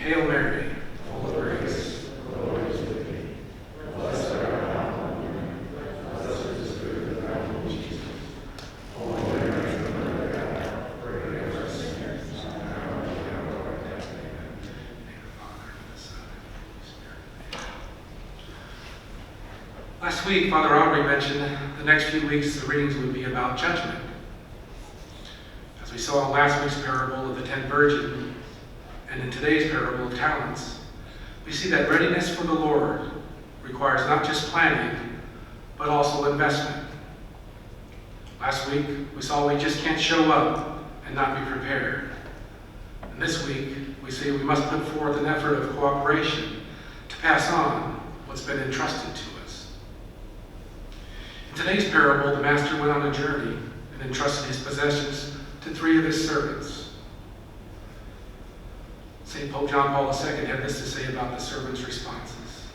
Hail Mary, full of grace, the Lord is with thee. Blessed art thou among women, blessed is the fruit of thy womb, Jesus. Holy Mary, Mother of God, pray for us sinners, now and at the hour of our death. Amen. Last week, Father Aubrey mentioned the next few weeks the readings would be about judgment. As we saw in last week's parable of the 10 virgins, and in today's parable of talents, we see that readiness for the Lord requires not just planning, but also investment. Last week, we saw we just can't show up and not be prepared. And this week, we see we must put forth an effort of cooperation to pass on what's been entrusted to us. In today's parable, the master went on a journey and entrusted his possessions to 3 of his servants. St. Pope John Paul II had this to say about the servants' responses.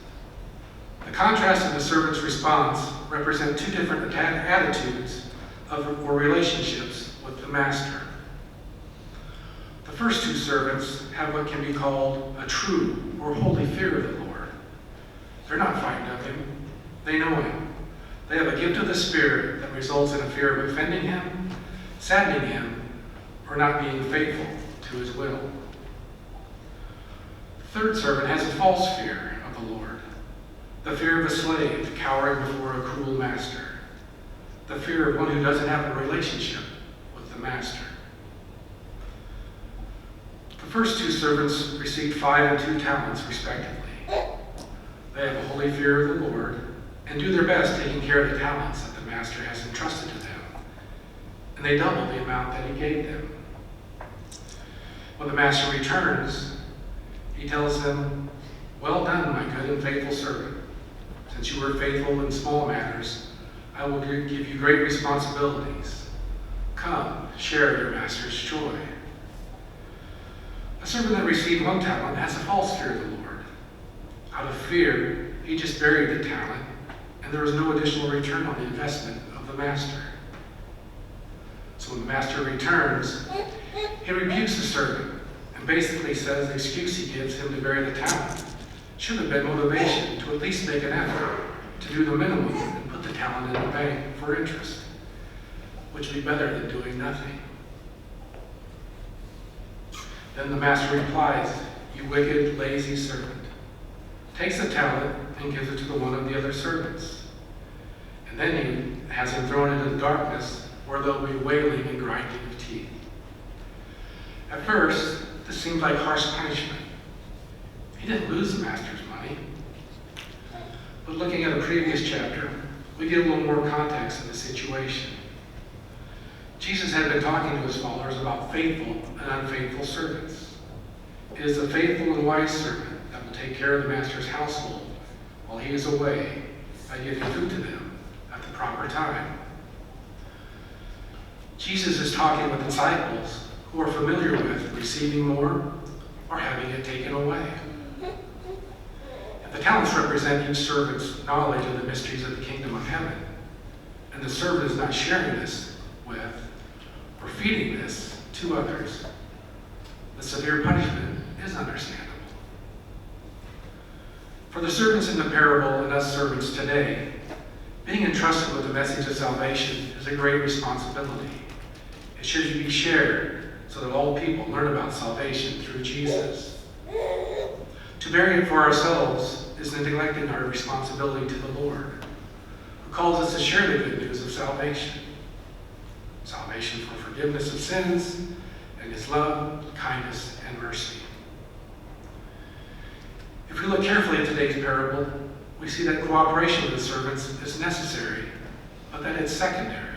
The contrast of the servant's response represent 2 different attitudes or relationships with the master. The first 2 servants have what can be called a true or holy fear of the Lord. They're not frightened of him. They know him. They have a gift of the Spirit that results in a fear of offending him, saddening him, or not being faithful to his will. The third servant has a false fear of the Lord, the fear of a slave cowering before a cruel master, the fear of one who doesn't have a relationship with the master. The first 2 servants received 5 and 2 talents, respectively. They have a holy fear of the Lord and do their best taking care of the talents that the master has entrusted to them, and they double the amount that he gave them. When the master returns, he tells them, "Well done, my good and faithful servant. Since you were faithful in small matters, I will give you great responsibilities. Come, share your master's joy." A servant that received 1 talent has a false fear of the Lord. Out of fear, he just buried the talent, and there was no additional return on the investment of the master. So when the master returns, he rebukes the servant and basically says the excuse he gives him to bury the talent should have been motivation to at least make an effort to do the minimum and put the talent in the bank for interest, which would be better than doing nothing. Then the master replies, "You wicked, lazy servant," takes the talent and gives it to one of the other servants. And then he has him thrown into the darkness where there'll be wailing and grinding of teeth. At first, this seemed like harsh punishment. He didn't lose the master's money. But looking at a previous chapter, we get a little more context of the situation. Jesus had been talking to his followers about faithful and unfaithful servants. It is the faithful and wise servant that will take care of the master's household while he is away by giving food to them at the proper time. Jesus is talking with disciples who are familiar with receiving more or having it taken away. If the talents represent each servant's knowledge of the mysteries of the kingdom of heaven, and the servant is not sharing this with or feeding this to others, the severe punishment is understandable. For the servants in the parable and us servants today, being entrusted with the message of salvation is a great responsibility. It should be shared so that all people learn about salvation through Jesus. To bury it for ourselves is neglecting our responsibility to the Lord, who calls us to share the good news of salvation. Salvation for forgiveness of sins and his love, kindness, and mercy. If we look carefully at today's parable, we see that cooperation with the servants is necessary, but that it's secondary.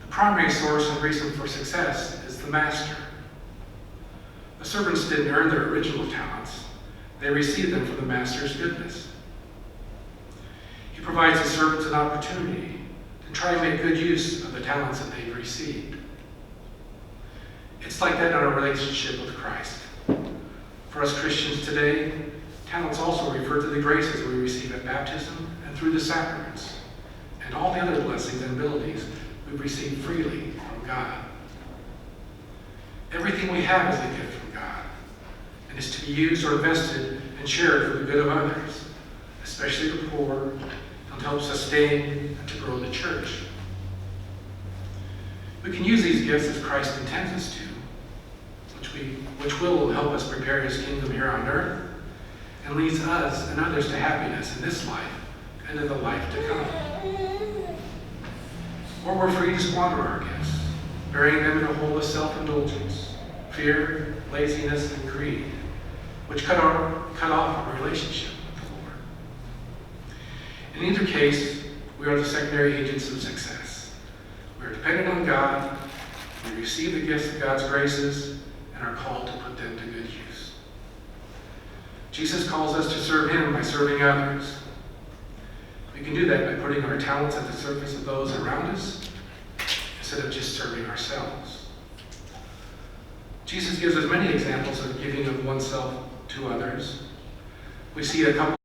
The primary source and reason for success is the master. The servants didn't earn their original talents. They received them from the master's goodness. He provides the servants an opportunity to try and make good use of the talents that they've received. It's like that in our relationship with Christ. For us Christians today, talents also refer to the graces we receive at baptism and through the sacraments, and all the other blessings and abilities we've received freely from God. Everything we have is a gift from God, and is to be used or invested and shared for the good of others, especially the poor, and to help sustain and to grow the church. We can use these gifts as Christ intends us to, which will help us prepare his kingdom here on earth and leads us and others to happiness in this life and in the life to come. Or we're free to squander our gifts, burying them in a hole of self-indulgence, fear, laziness, and greed, which cut off our relationship with the Lord. In either case, we are the secondary agents of success. We are dependent on God, we receive the gifts of God's graces, and are called to put them to good use. Jesus calls us to serve him by serving others. We can do that by putting our talents at the service of those around us instead of just serving ourselves. Jesus gives us many examples of giving of oneself to others. We see a couple